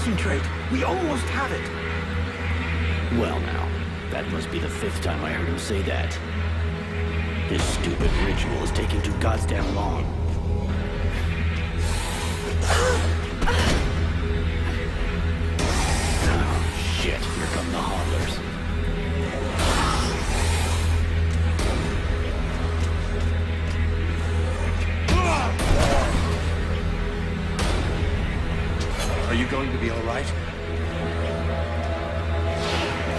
Concentrate. We almost have it. Well now, that must be the 5th time I heard him say that. This stupid ritual is taking too goddamn long. Oh, shit, here come the hodlers. Are you going to be all right?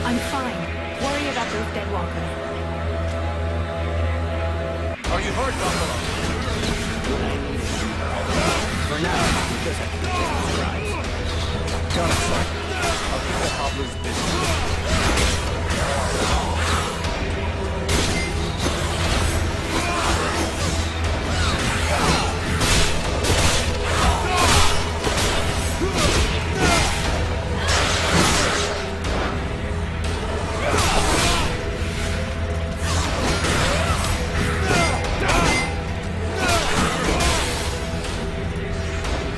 I'm fine. Worry about those dead walkers. Are you hurt, Buffalo? For now, we just have to get scribes. Got it, son. I'll keep the hobblers busy.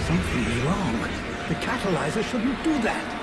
Something's wrong. The catalyzer shouldn't do that.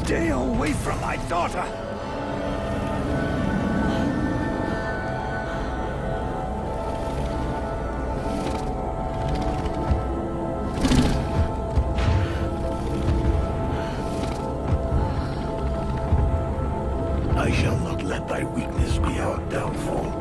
Stay away from my daughter! I shall not let thy weakness be our downfall.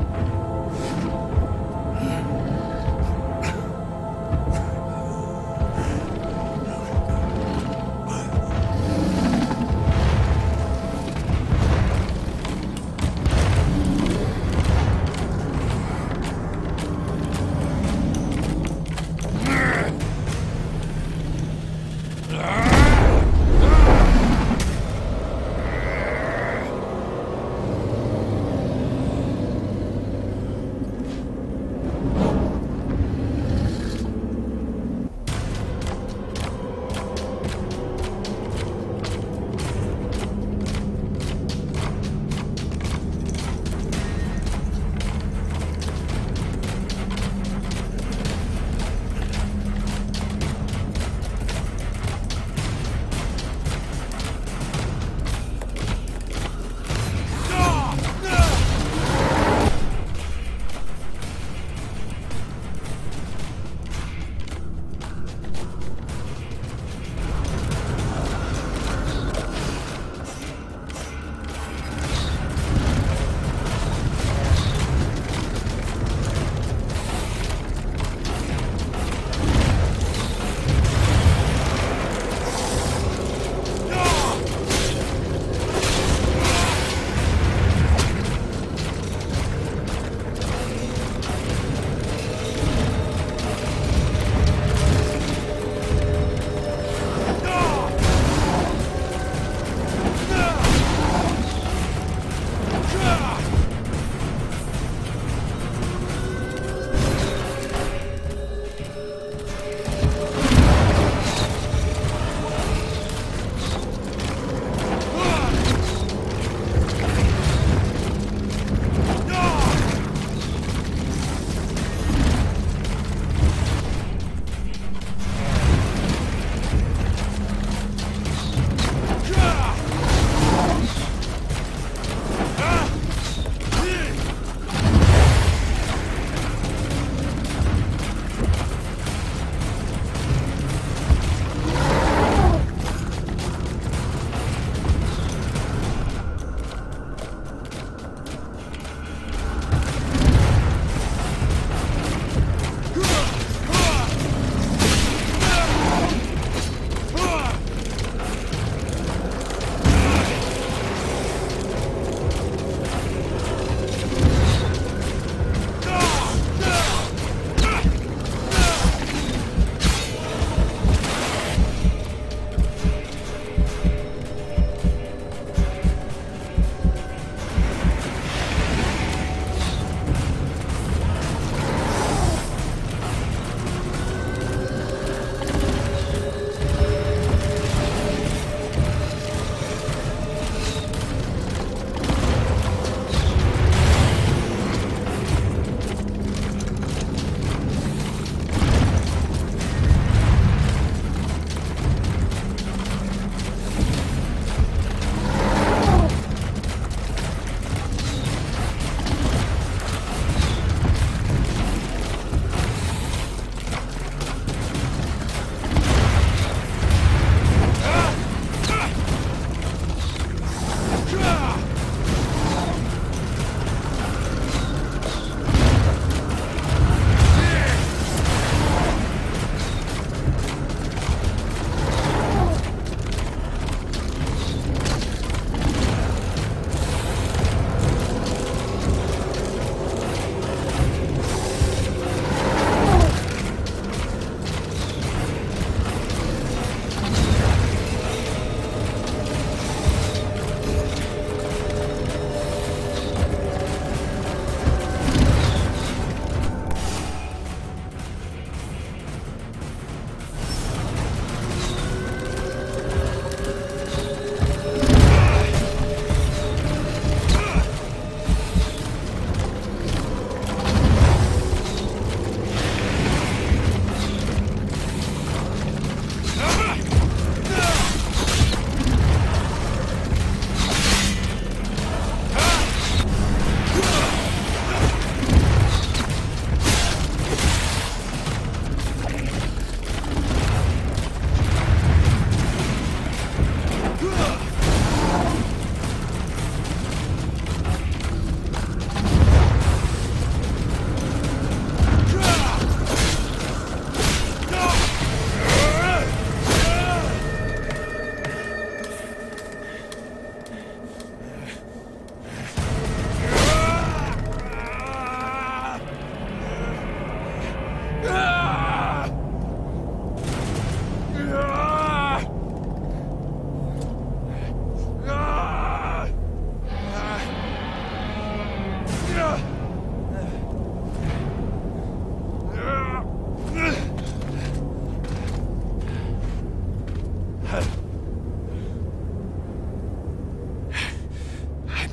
I'm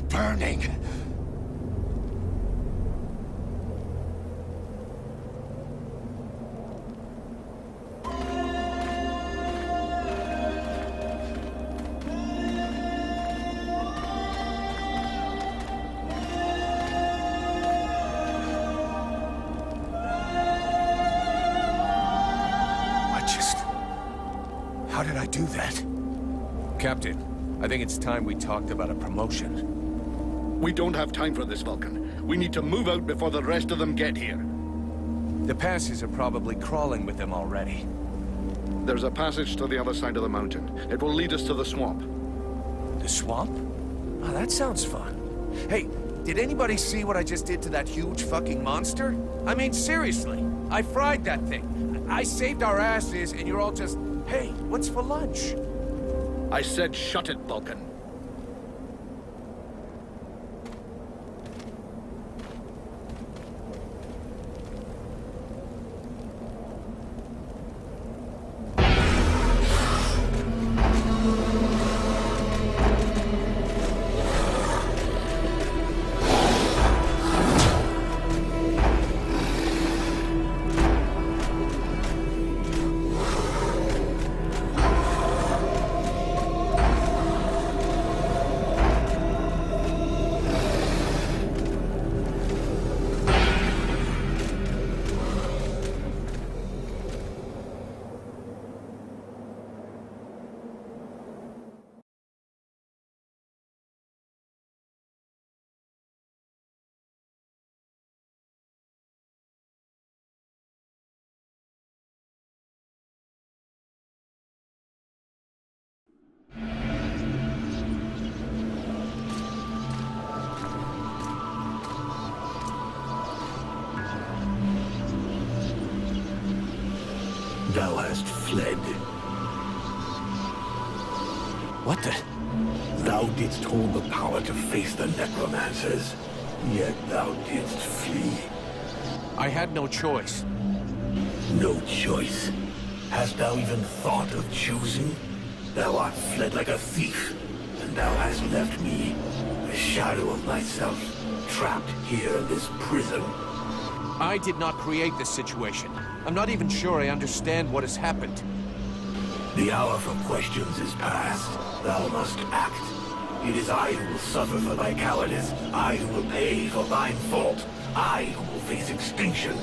burning. How did I do that? Captain, I think it's time we talked about a promotion. We don't have time for this, Vulcan. We need to move out before the rest of them get here. The passes are probably crawling with them already. There's a passage to the other side of the mountain. It will lead us to the swamp. The swamp? Oh, that sounds fun. Hey, did anybody see what I just did to that huge fucking monster? I mean, seriously, I fried that thing. I saved our asses, and you're all just, hey, what's for lunch? I said shut it, Vulcan. Thou hast fled. What the? Thou didst hold the power to face the necromancers, yet thou didst flee. I had no choice. No choice. Hast thou even thought of choosing? Thou art fled like a thief, and thou hast left me, a shadow of myself, trapped here in this prison. I did not create this situation. I'm not even sure I understand what has happened. The hour for questions is past. Thou must act. It is I who will suffer for thy cowardice. I who will pay for thine fault. I who will face extinction.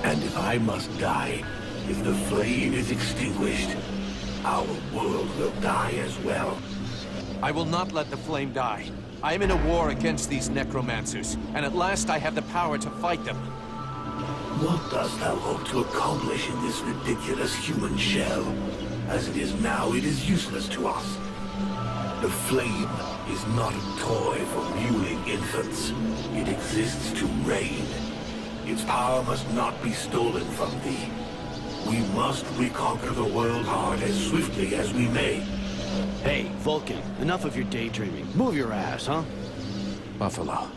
And if I must die, if the flame is extinguished, our world will die as well. I will not let the flame die. I am in a war against these necromancers, and at last I have the power to fight them. What dost thou hope to accomplish in this ridiculous human shell? As it is now, it is useless to us. The flame is not a toy for mewling infants. It exists to reign. Its power must not be stolen from thee. We must reconquer the world heart as swiftly as we may. Hey, Vulcan, enough of your daydreaming. Move your ass, huh? Buffalo.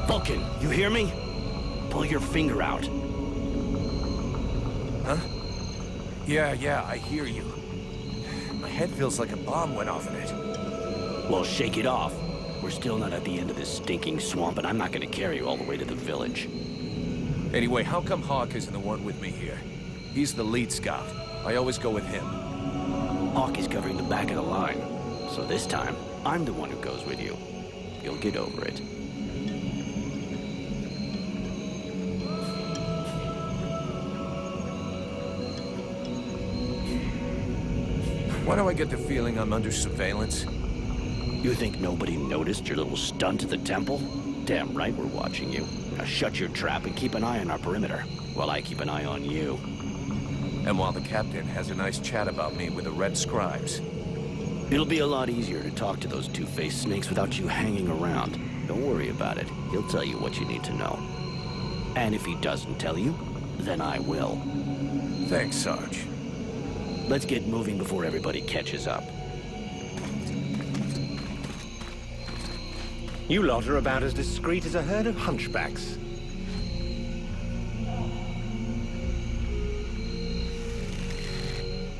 Vulcan, you hear me? Pull your finger out. Huh? Yeah, I hear you. My head feels like a bomb went off in it. Well, shake it off. We're still not at the end of this stinking swamp, and I'm not gonna carry you all the way to the village. Anyway, how come Hawk isn't the one with me here? He's the lead scout. I always go with him. Hawk is covering the back of the line. So this time, I'm the one who goes with you. You'll get over it. Why do I get the feeling I'm under surveillance? You think nobody noticed your little stunt at the temple? Damn right we're watching you. Now shut your trap and keep an eye on our perimeter, while I keep an eye on you. And while the captain has a nice chat about me with the Red Scribes. It'll be a lot easier to talk to those two-faced snakes without you hanging around. Don't worry about it. He'll tell you what you need to know. And if he doesn't tell you, then I will. Thanks, Sarge. Let's get moving before everybody catches up. You lot are about as discreet as a herd of hunchbacks.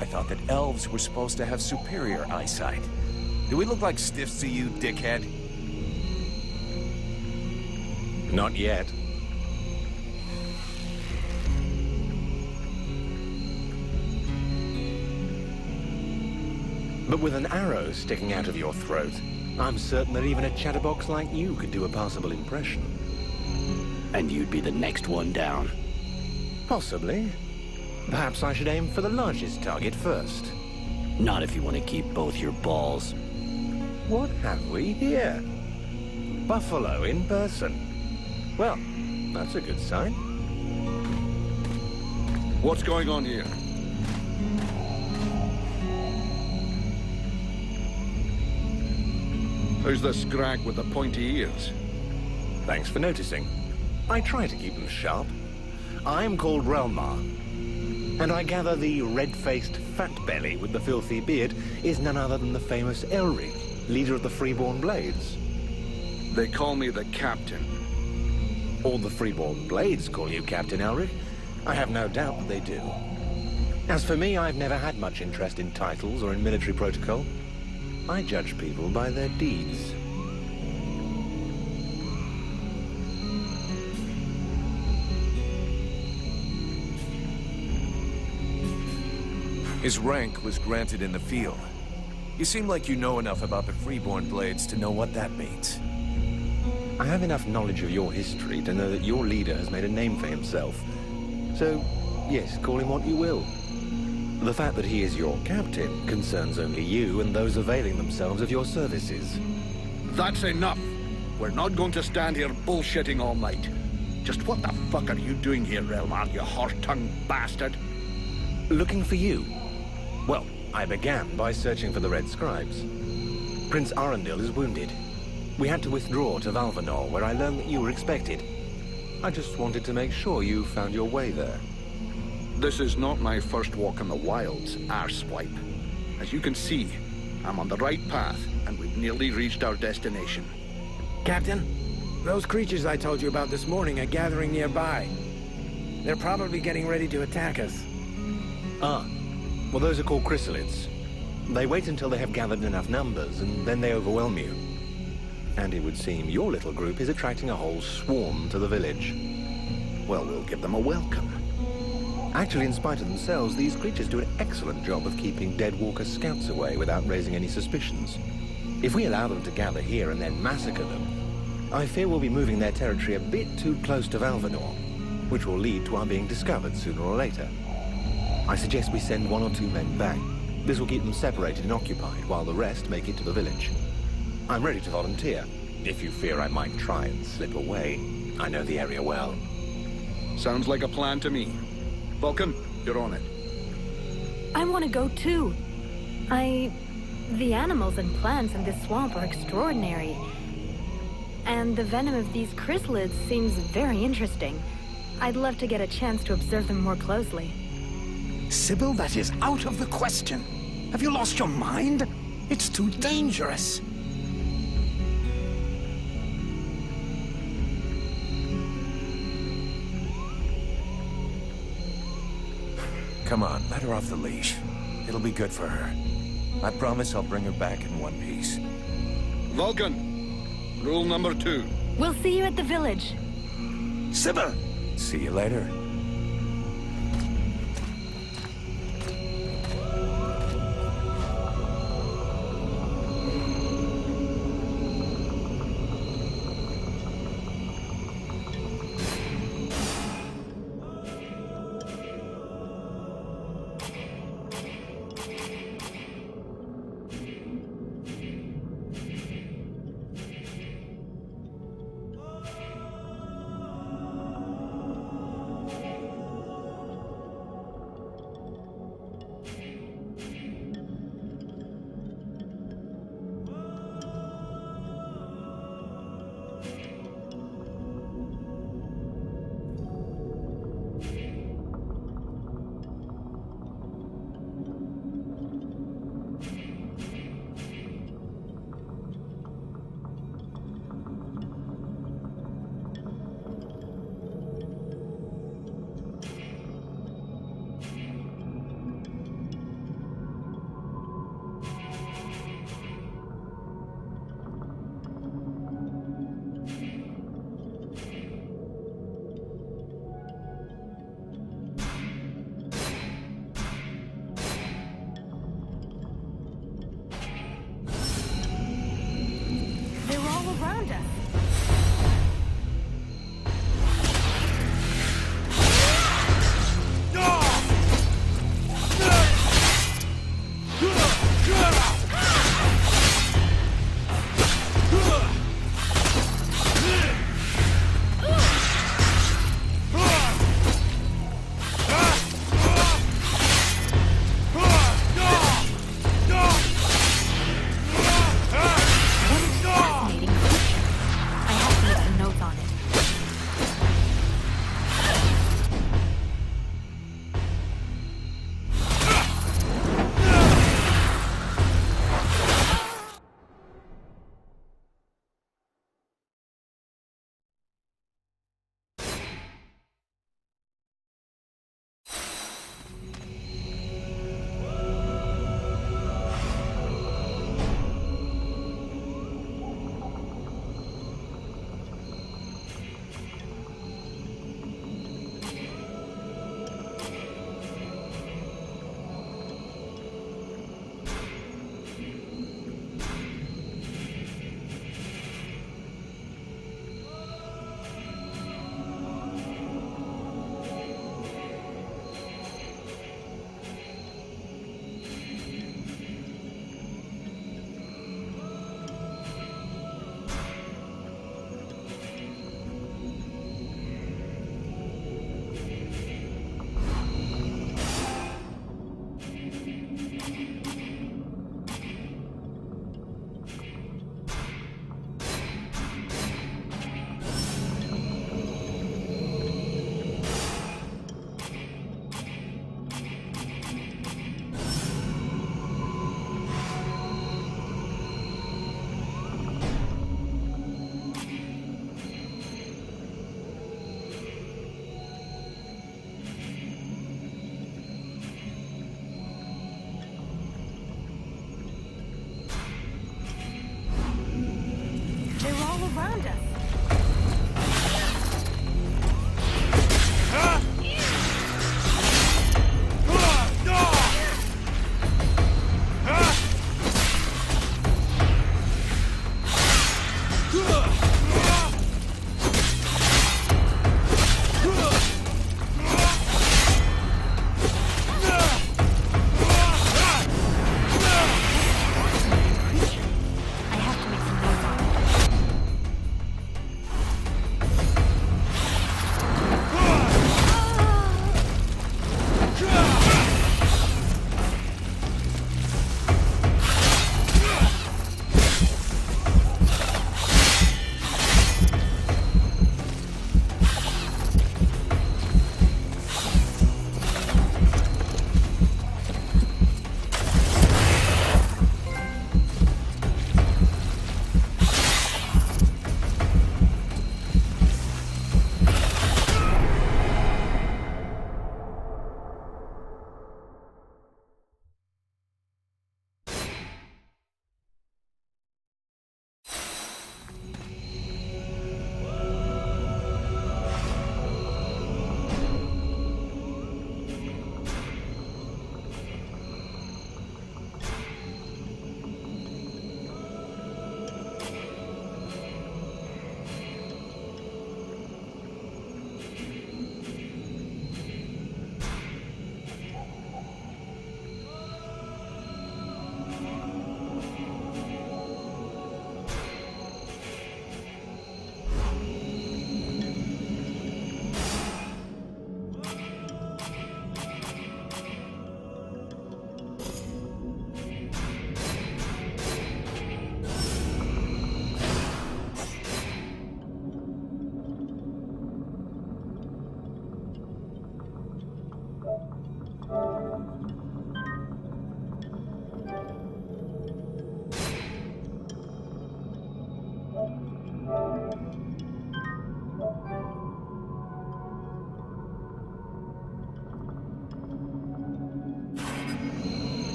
I thought that elves were supposed to have superior eyesight. Do we look like stiffs to you, dickhead? Not yet. But with an arrow sticking out of your throat, I'm certain that even a chatterbox like you could do a passable impression. And you'd be the next one down. Possibly. Perhaps I should aim for the largest target first. Not if you want to keep both your balls. What have we here? Buffalo in person. Well, that's a good sign. What's going on here? Who's the scrag with the pointy ears? Thanks for noticing. I try to keep them sharp. I'm called Relmar, and I gather the red-faced fat belly with the filthy beard is none other than the famous Elric, leader of the Freeborn Blades. They call me the Captain. All the Freeborn Blades call you Captain Elric. I have no doubt that they do. As for me, I've never had much interest in titles or in military protocol. I judge people by their deeds. His rank was granted in the field. You seem like you know enough about the Freeborn Blades to know what that means. I have enough knowledge of your history to know that your leader has made a name for himself. So, yes, call him what you will. The fact that he is your captain concerns only you and those availing themselves of your services. That's enough. We're not going to stand here bullshitting all night. Just what the fuck are you doing here, Relmar, you horse-tongued bastard? Looking for you. Well, I began by searching for the Red Scribes. Prince Arundel is wounded. We had to withdraw to Valvanor, where I learned that you were expected. I just wanted to make sure you found your way there. This is not my first walk in the wilds, arsewipe. As you can see, I'm on the right path, and we've nearly reached our destination. Captain, those creatures I told you about this morning are gathering nearby. They're probably getting ready to attack us. Ah, well, those are called chrysalids. They wait until they have gathered enough numbers, and then they overwhelm you. And it would seem your little group is attracting a whole swarm to the village. Well, we'll give them a welcome. Actually, in spite of themselves, these creatures do an excellent job of keeping Deadwalker scouts away without raising any suspicions. If we allow them to gather here and then massacre them, I fear we'll be moving their territory a bit too close to Valvanor, which will lead to our being discovered sooner or later. I suggest we send 1 or 2 men back. This will keep them separated and occupied, while the rest make it to the village. I'm ready to volunteer, if you fear I might try and slip away. I know the area well. Sounds like a plan to me. Vulcan, you're on it. I want to go too. The animals and plants in this swamp are extraordinary. And the venom of these chrysalids seems very interesting. I'd love to get a chance to observe them more closely. Sybil, that is out of the question. Have you lost your mind? It's too dangerous. Come on, let her off the leash. It'll be good for her. I promise I'll bring her back in one piece. Vulcan, rule number 2. We'll see you at the village. Sybil! See you later. around us. Fascinating creature. I have to make some notes on it. They're all around us.